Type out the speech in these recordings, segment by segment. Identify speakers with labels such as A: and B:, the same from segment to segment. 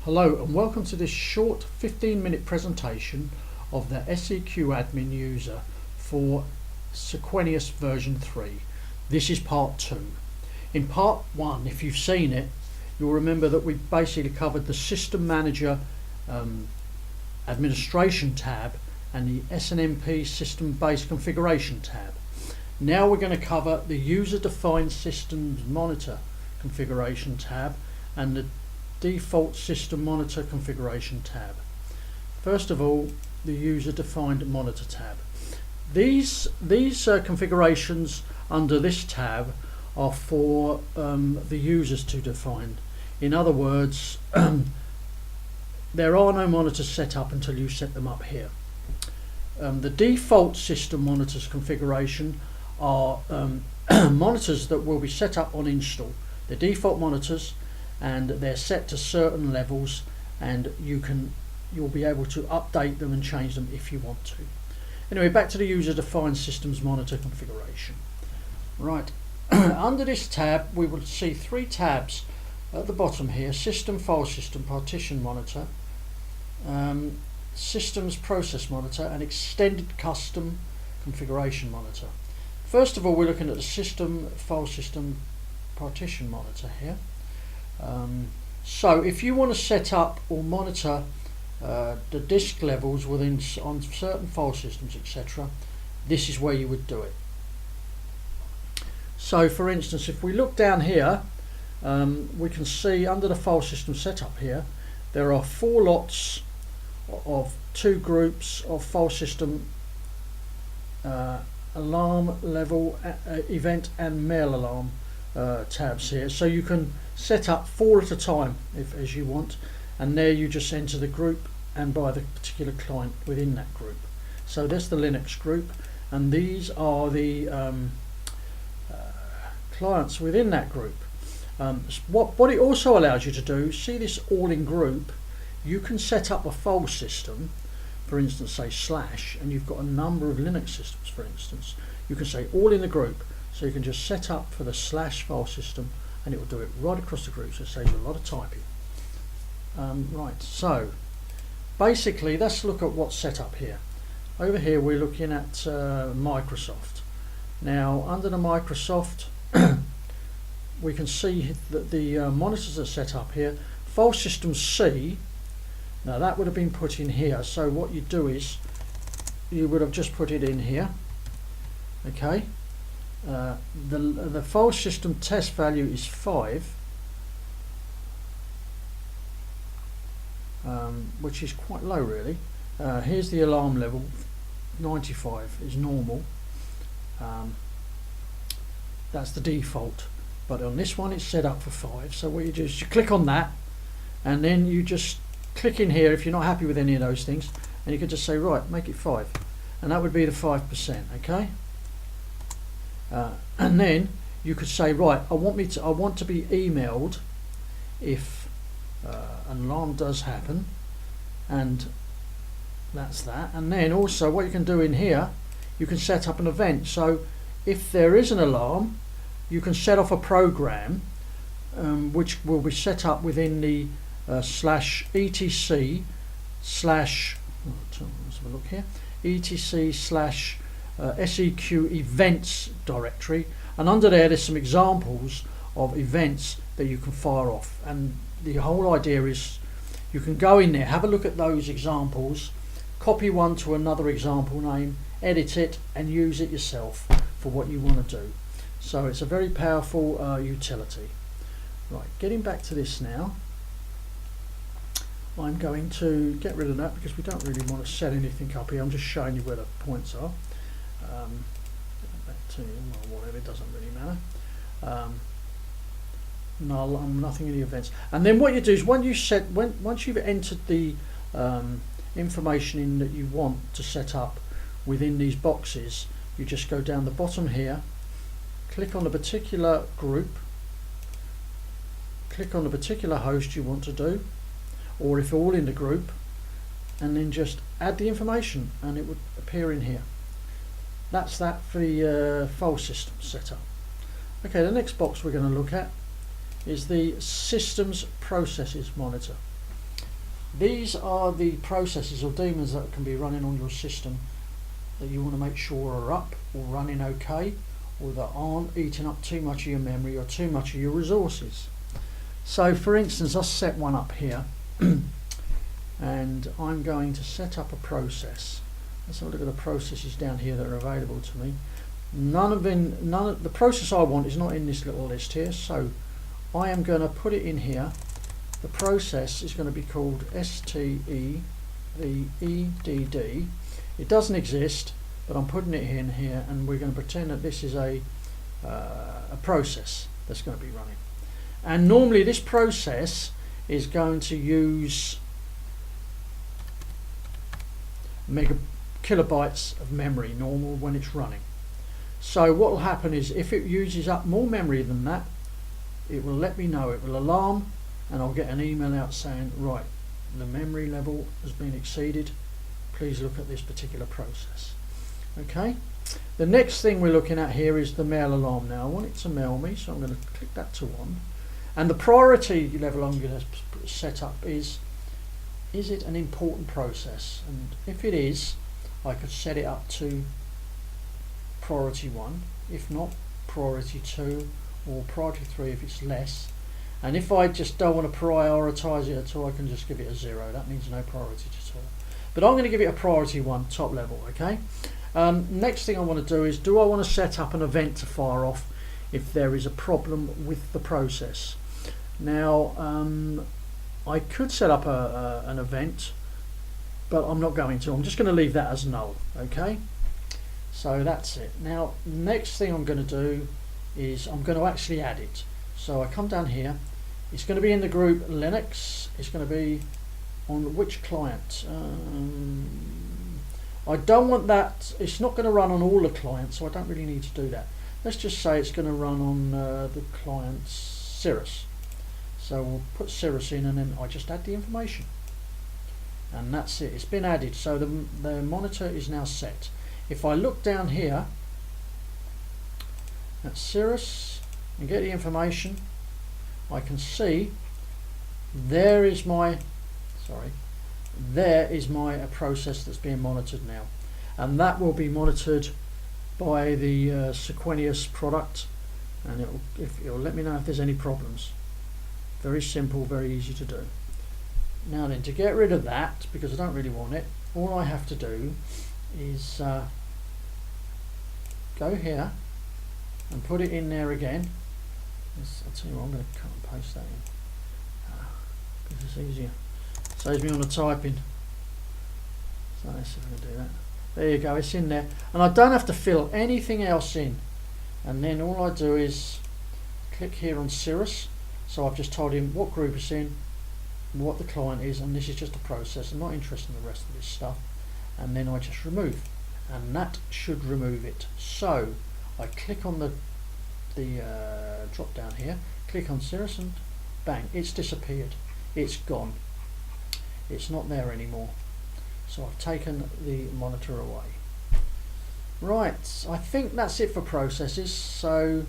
A: Hello and welcome to this short 15-minute presentation of the seqadmin user for SEQ version 3. This is part 2. In part 1, if you've seen it, you'll remember that we basically covered the System Manager Administration tab and the SNMP System-Based Configuration tab. Now we're going to cover the User-Defined Systems Monitor Configuration tab and the Default System Monitor Configuration tab. First of all, the User-Defined Monitor tab. These configurations under this tab are for the users to define. In other words, there are no monitors set up until you set them up here. The default system monitors configuration are monitors that will be set up on install. They're default monitors and they're set to certain levels, and you'll be able to update them and change them if you want to. Anyway, back to the user-defined systems monitor configuration. Right, under this tab we will see 3 tabs at the bottom here: System, File System, Partition Monitor, Systems Process Monitor, and Extended Custom Configuration Monitor. First of all, we're looking at the System, File System, Partition Monitor here. So if you want to set up or monitor the disk levels on certain file systems, etc., this is where you would do it. So for instance, if we look down here, we can see under the file system setup here there are 4 lots of 2 groups of file system alarm level, event and mail alarm tabs here, so you can set up 4 at a time as you want, and there you just enter the group and by the particular client within that group. So that's the Linux group, and these are the clients within that group. What it also allows you to do, see this all in group, you can set up a file system, for instance say /, and you've got a number of Linux systems, for instance, you can say all in the group. So you can just set up for the / file system and it will do it right across the group, so it saves you a lot of typing. Right, so basically let's look at what's set up here. Over here we're looking at Microsoft. Now under the Microsoft we can see that the monitors are set up here. File system C, now that would have been put in here, so what you do is you would have just put it in here. Okay. The file system test value is 5, which is quite low really. Here's the alarm level, 95 is normal. That's the default, but on this one it's set up for 5. So what you do is you click on that, and then you just click in here if you're not happy with any of those things, and you can just say right, make it 5, and that would be the 5%. Okay. And then you could say right, I want to be emailed if an alarm does happen, and that's that. And then also what you can do in here, you can set up an event. So if there is an alarm, you can set off a program which will be set up within the /etc/ let's have a look here, etc/ SEQ events directory, and under there's some examples of events that you can fire off, and the whole idea is you can go in there, have a look at those examples, copy one to another example name, edit it and use it yourself for what you want to do. So it's a very powerful utility. Right, getting back to this now, I'm going to get rid of that because we don't really want to set anything up here. I'm just showing you where the points are. Back to whatever, it doesn't really matter. Null, nothing in the events. And then what you do is once you've entered the information in that you want to set up within these boxes, you just go down the bottom here, click on the particular group, click on the particular host you want to do, or if all in the group, and then just add the information and it would appear in here. That's that for the file system setup. Okay, the next box we're going to look at is the Systems Processes Monitor. These are the processes or daemons that can be running on your system that you want to make sure are up or running okay, or that aren't eating up too much of your memory or too much of your resources. So for instance, I'll set one up here and I'm going to set up a process. Let's have a look at the processes down here that are available to me. None of the process I want is not in this little list here, so I am going to put it in here. The process is going to be called SEQVEDD. It doesn't exist, but I'm putting it in here, and we're going to pretend that this is a process that's going to be running. And normally this process is going to use kilobytes of memory normal when it's running. So what will happen is if it uses up more memory than that, it will let me know, it will alarm, and I'll get an email out saying, right, the memory level has been exceeded, please look at this particular process. Okay, the next thing we're looking at here is the mail alarm. Now I want it to mail me, so I'm going to click that to 1, and the priority level I'm going to set up is it an important process, and if it is, I could set it up to priority 1, if not priority 2 or priority 3 if it's less. And if I just don't want to prioritise it at all, I can just give it a 0. That means no priority at all. But I'm going to give it a priority 1, top level. Okay. Next thing I want to do is, do I want to set up an event to fire off if there is a problem with the process? Now I could set up an event, but I'm not going to. I'm just going to leave that as null. Okay. So that's it. Now next thing I'm going to do is I'm going to actually add it. So I come down here, it's going to be in the group Linux, it's going to be on which client. I don't want that, it's not going to run on all the clients, so I don't really need to do that. Let's just say it's going to run on the client Cirrus. So we'll put Cirrus in, and then I just add the information. And that's it, it's been added, so the monitor is now set. If I look down here at Cirrus and get the information, I can see there is my process that's being monitored now, and that will be monitored by the Sequenius product, and it'll let me know if there's any problems. Very simple, very easy to do. Now then, to get rid of that, because I don't really want it, all I have to do is go here and put it in there again. I'll tell you what, I'm going to cut and paste that in because it's easier. Saves me on the typing. So let's see if I can do that. There you go, it's in there, and I don't have to fill anything else in. And then all I do is click here on Cirrus. So I've just told him what group it's in, what the client is, and this is just a process. I'm not interested in the rest of this stuff. And then I just remove, and that should remove it. So I click on the drop down here, click on Cirrus, and bang, it's disappeared, it's gone, it's not there anymore. So I've taken the monitor away. Right, I think that's it for processes. So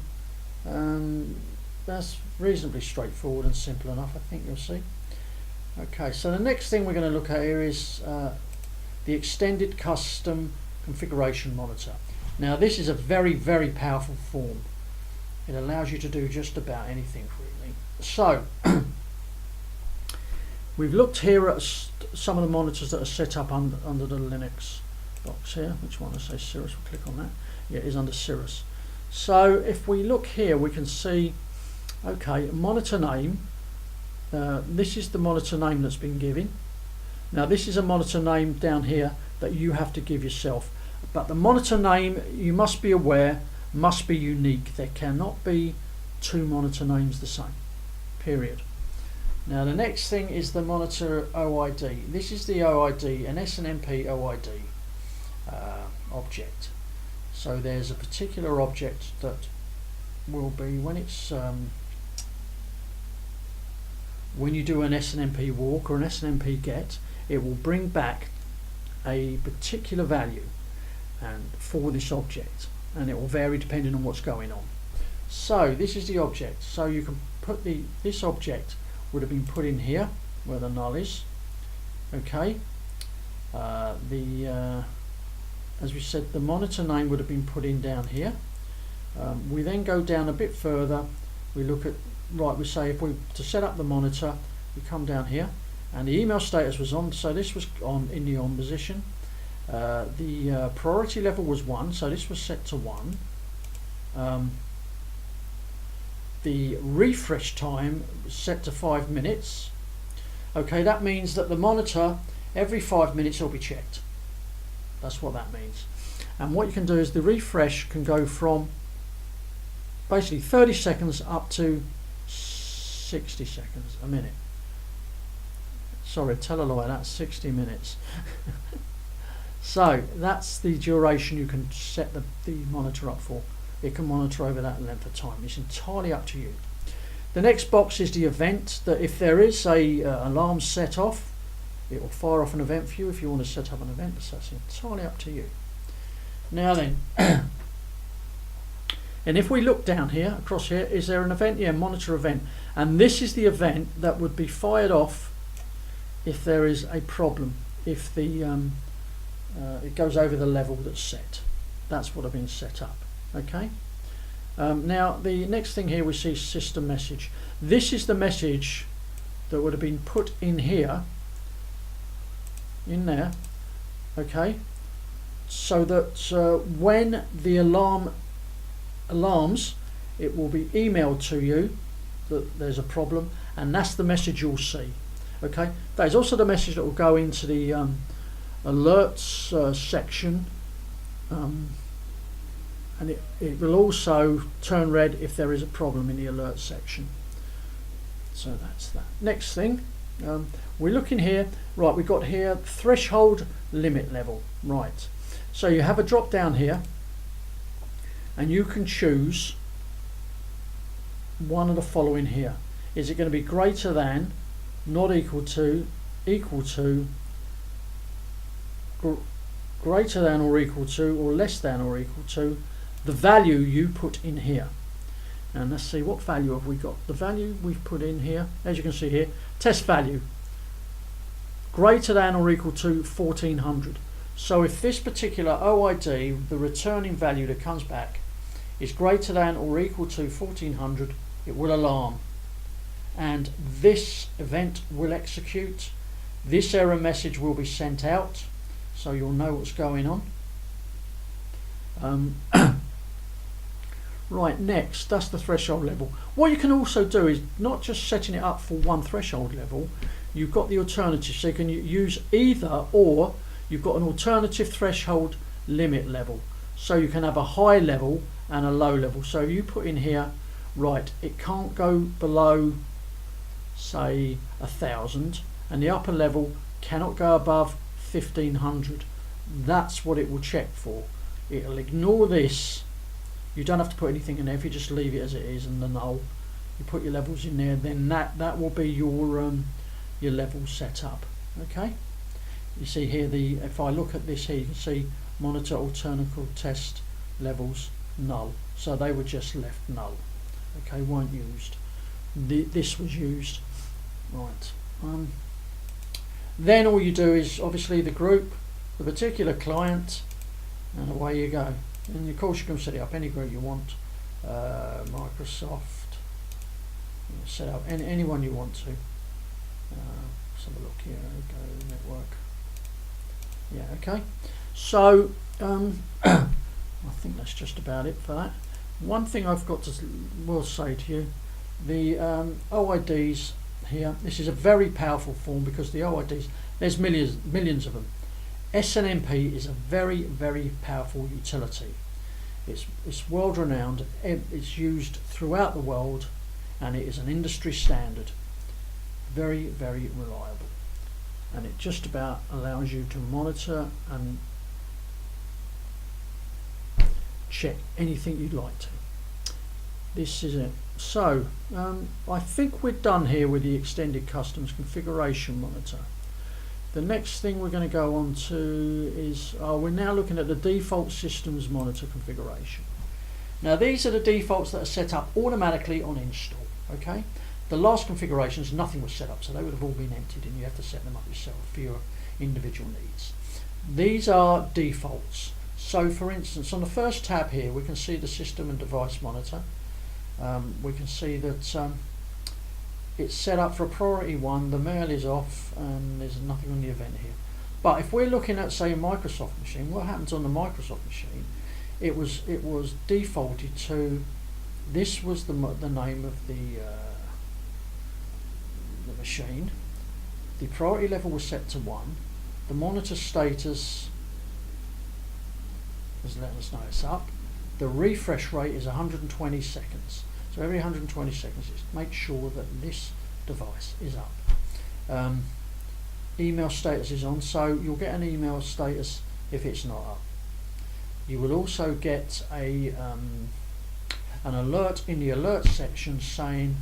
A: that's reasonably straightforward and simple enough, I think you'll see. Okay, so the next thing we're going to look at here is the extended custom configuration monitor. Now this is a very, very powerful form. It allows you to do just about anything really. So we've looked here at some of the monitors that are set up under the Linux box here. Which one? I say Cirrus, we'll click on that. Yeah, it is under Cirrus. So if we look here, we can see, okay, monitor name. This is the monitor name that's been given. Now this is a monitor name down here that you have to give yourself. But the monitor name, you must be aware, must be unique. There cannot be two monitor names the same, period. Now the next thing is the monitor OID. This is the OID, an SNMP OID object. So there's a particular object that will be, when it's when you do an SNMP walk or an SNMP get, it will bring back a particular value and for this object, and it will vary depending on what's going on. So this is the object. So you can put this object would have been put in here where the null is. Okay, as we said, the monitor name would have been put in down here. We then go down a bit further. We look at, right, we say to set up the monitor, we come down here, and the email status was on, so this was on in the on position. The priority level was 1, so this was set to 1. The refresh time was set to 5 minutes. Okay, that means that the monitor every 5 minutes will be checked. That's what that means. And what you can do is the refresh can go from basically 30 seconds up to 60 seconds, a minute. Sorry, tell a lie, that's 60 minutes. So that's the duration you can set the monitor up for. It can monitor over that length of time. It's entirely up to you. The next box is the event, that if there is a alarm set off, it will fire off an event for you if you want to set up an event. So that's entirely up to you. Now then, and if we look down here, across here, is there an event? Yeah, monitor event. And this is the event that would be fired off if there is a problem, if the it goes over the level that's set. That's what I've been set up. Okay. Now the next thing here we see system message. This is the message that would have been put in here, in there. Okay. So that when the alarms, it will be emailed to you that there's a problem, and that's the message you'll see. Okay. That is also the message that will go into the alerts section. And it will also turn red if there is a problem in the alert section. So that's that. Next thing, we're looking here, right, we've got here threshold limit level, right. So you have a drop down here and you can choose one of the following here. Is it going to be greater than, not equal to, greater than or equal to, or less than or equal to the value you put in here. And let's see, what value have we got? The value we've put in here, as you can see here, test value, greater than or equal to 1400. So if this particular OID, the returning value that comes back, is greater than or equal to 1400, it will alarm. And this event will execute. This error message will be sent out, so you'll know what's going on. Right, next, that's the threshold level. What you can also do is not just setting it up for one threshold level, you've got the alternative, so you can use either, or you've got an alternative threshold limit level. So you can have a high level and a low level. So you put in here, right, it can't go below, say, 1000, and the upper level cannot go above 1500. That's what it will check for. It'll ignore this. You don't have to put anything in there. If you just leave it as it is and the null, you put your levels in there, then that will be your level set up. Okay. You see here, if I look at this here, you can see monitor alternative test levels null. So they were just left null. Okay, weren't used. This was used. Right. Then all you do is obviously the group, the particular client, and away you go. And of course you can set it up any group you want. Microsoft, set up anyone you want to. Let's have a look here. Go network. Yeah, okay. So I think that's just about it for that. One thing I've got to say to you, the OIDs here. This is a very powerful form because the OIDs, there's millions of them. SNMP is a very, very powerful utility. It's world renowned, it's used throughout the world, and it is an industry standard. Very, very reliable. And it just about allows you to monitor and check anything you'd like to. This is it. So, I think we're done here with the extended customs configuration monitor. The next thing we're going to go on to is, we're now looking at the default systems monitor configuration. Now these are the defaults that are set up automatically on install. Okay, The last configurations, nothing was set up, so they would have all been emptied, and you have to set them up yourself for your individual needs. These are defaults. So for instance, on the first tab here, we can see the system and device monitor. We can see that it's set up for a priority 1, the mail is off, and there's nothing on the event here. But if we're looking at, say, a Microsoft machine, what happens on the Microsoft machine? It was defaulted to, this was the name of the machine. The priority level was set to 1. The monitor status is letting us know it's up. The refresh rate is 120 seconds. So every 120 seconds, make sure that this device is up. Email status is on, so you'll get an email status if it's not up. You will also get an alert in the alert section saying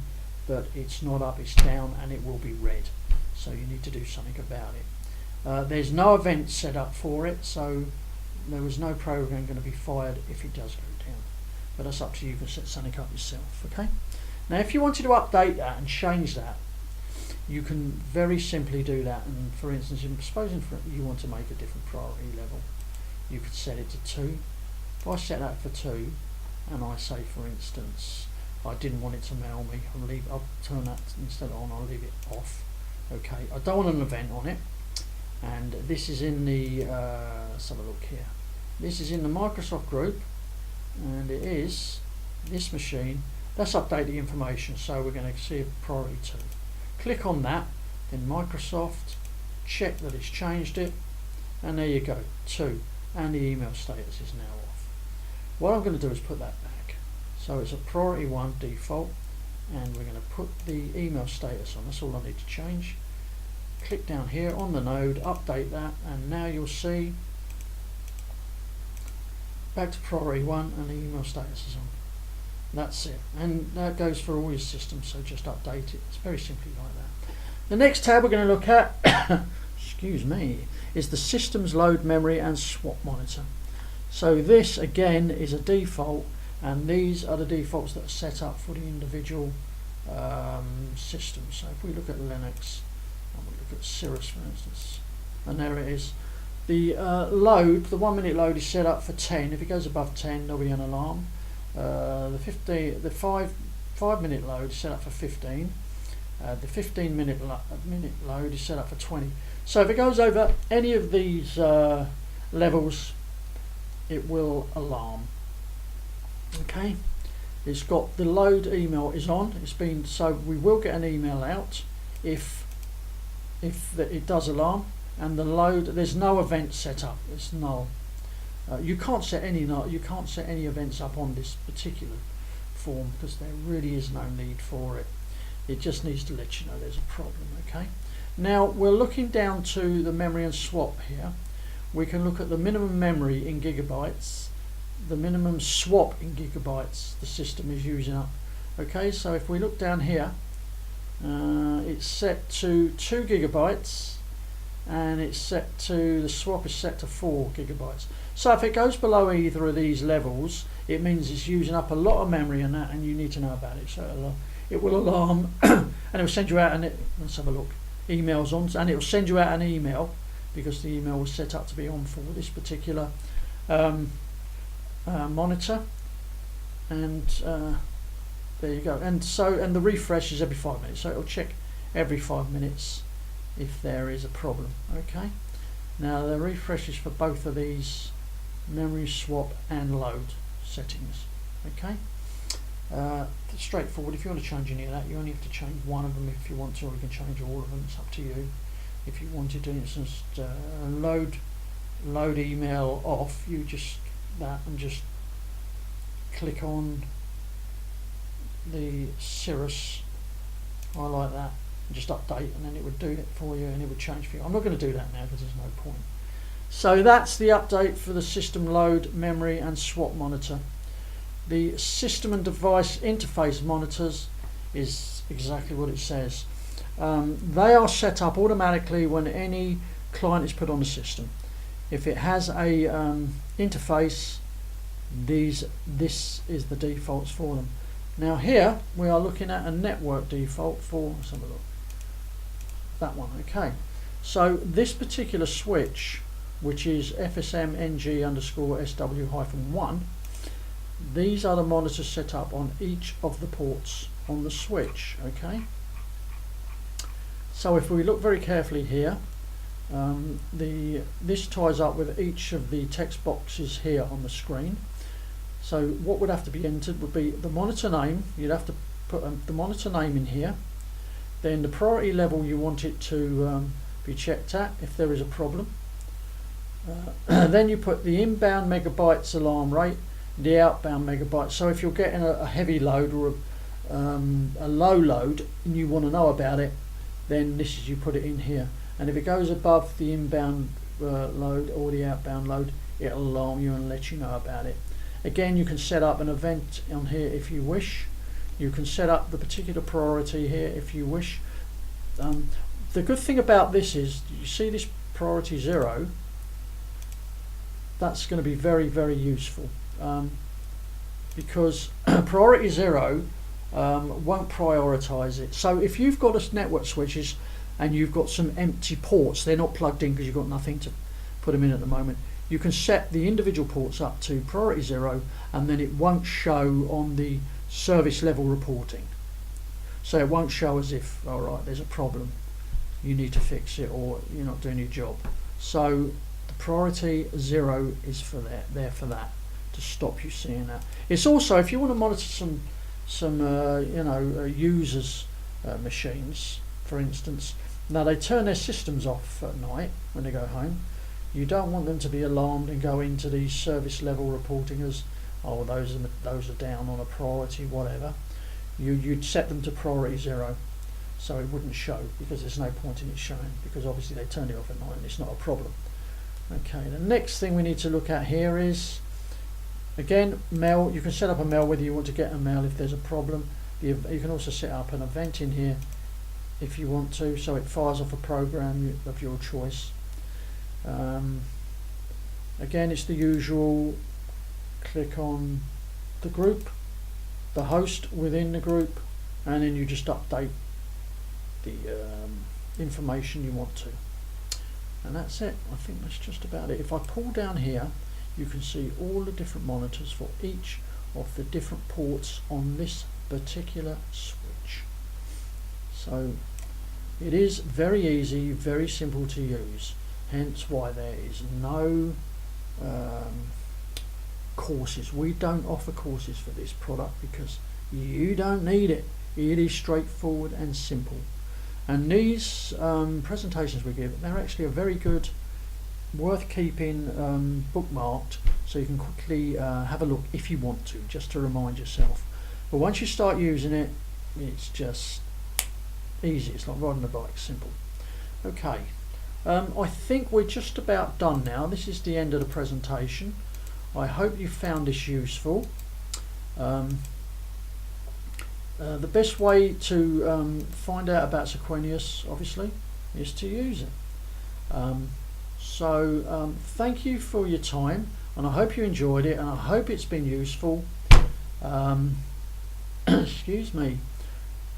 A: that it's not up, it's down, and it will be red. So you need to do something about it. There's no event set up for it, so there was no program going to be fired if it does go down. But that's up to you. You can set something up yourself. Okay. Now, if you wanted to update that and change that, you can very simply do that. And for instance, supposing you want to make a different priority level, you could set it to 2. If I set that for 2, and I say, for instance, I didn't want it to mail me, I'll turn that instead of on, I'll leave it off. Okay, I don't want an event on it. And this is in the, let's have a look here. This is in the Microsoft group, and it is this machine. Let's update the information, so we're going to see a priority 2. Click on that, then Microsoft, check that it's changed it, and there you go, 2. And the email status is now off. What I'm going to do is put that back. So it's a priority 1 default, and we're going to put the email status on. That's all I need to change. Click down here on the node, update that, and now you'll see back to priority 1 and the email status is on. That's it, and that goes for all your systems, so just update it. It's very simply like that. The next tab we're going to look at excuse me, is the systems load memory and swap monitor. So this again is a default, and these are the defaults that are set up for the individual systems. So if we look at Linux, and we look at Cirrus for instance, and there it is. The load, the 1 minute load is set up for 10. If it goes above 10, there'll be an alarm. The 5 minute load is set up for 15. The 15 minute load is set up for 20. So if it goes over any of these levels, it will alarm. Okay, it's got the load email is on. It's been, so we will get an email out if it does alarm. And the load, there's no event set up. It's null. You can't set any events up on this particular form because there really is no need for it. It just needs to let you know there's a problem. Okay. Now we're looking down to the memory and swap here. We can look at the minimum memory in gigabytes, the minimum swap in gigabytes the system is using up. Okay, so if we look down here, it's set to 2 gigabytes, and it's set to, the swap is set to 4 gigabytes. So if it goes below either of these levels, it means it's using up a lot of memory and that, and you need to know about it. So it will alarm and it will send you out, and let's have a look, emails on, and it will send you out an email because the email was set up to be on for this particular monitor. And there you go. And so, and the refresh is every 5 minutes, so it'll check every 5 minutes if there is a problem. Okay, now the refresh is for both of these memory swap and load settings. Okay, straightforward. If you want to change any of that, you only have to change one of them if you want to, or you can change all of them. It's up to you. If you wanted to, for instance, load email off, you just that and just click on the Cirrus. I like that. Just update, and then it would do it for you, and it would change for you. I'm not going to do that now because there's no point. So that's the update for the system load, memory and swap monitor. The system and device interface monitors is exactly what it says. They are set up automatically when any client is put on the system. If it has a interface, this is the defaults for them. Now here we are looking at a network default for, let's have a look, that one. Okay, so this particular switch, which is FSM NG_SW-1, these are the monitors set up on each of the ports on the switch. Okay, so if we look very carefully here, this ties up with each of the text boxes here on the screen. So what would have to be entered would be the monitor name. You'd have to put the monitor name in here, then the priority level you want it to be checked at if there is a problem. Then you put the inbound megabytes alarm rate, the outbound megabytes. So if you're getting a heavy load or a low load and you want to know about it, then this is, you put it in here. And if it goes above the inbound load or the outbound load, it'll alarm you and let you know about it. Again, you can set up an event on here if you wish. You can set up the particular priority here if you wish. The good thing about this is, you see this priority 0, that's going to be very, very useful, because priority 0 won't prioritize it. So if you've got a network switches and you've got some empty ports, they're not plugged in because you've got nothing to put them in at the moment, you can set the individual ports up to priority 0, and then it won't show on the service level reporting. So it won't show as if, all right, there's a problem, you need to fix it, or you're not doing your job. So the priority 0 is for there for that, to stop you seeing that. It's also, if you want to monitor some users' machines, for instance. Now they turn their systems off at night when they go home. You don't want them to be alarmed and go into the service level reporting as, oh, those are down on a priority, whatever. You'd set them to priority 0, so it wouldn't show, because there's no point in it showing, because obviously they turned it off at night and it's not a problem. Okay, the next thing we need to look at here is, again, mail. You can set up a mail whether you want to get a mail if there's a problem. You can also set up an event in here if you want to, so it fires off a program of your choice. Again, it's the usual, click on the group, the host within the group, and then you just update the information you want to. And that's it. I think that's just about it. If I pull down here, you can see all the different monitors for each of the different ports on this particular switch. So it is very easy, very simple to use, hence why there is no courses. We don't offer courses for this product because you don't need it. It is straightforward and simple. And these presentations we give, they're actually a very good, worth keeping, bookmarked, so you can quickly have a look if you want to, just to remind yourself. But once you start using it, it's just easy. It's like riding a bike, simple. Okay, I think we're just about done now. This is the end of the presentation. I hope you found this useful. The best way to find out about Sequenius, obviously, is to use it. Thank you for your time, and I hope you enjoyed it, and I hope it's been useful. Excuse me.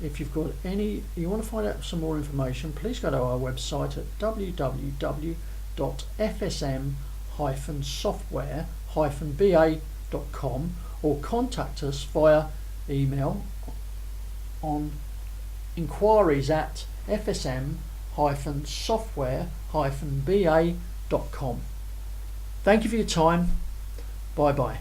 A: If you've got you want to find out some more information, please go to our website at www.fsm-software-ba.com, or contact us via email on inquiries@fsm-software-ba.com. Thank you for your time. Bye bye.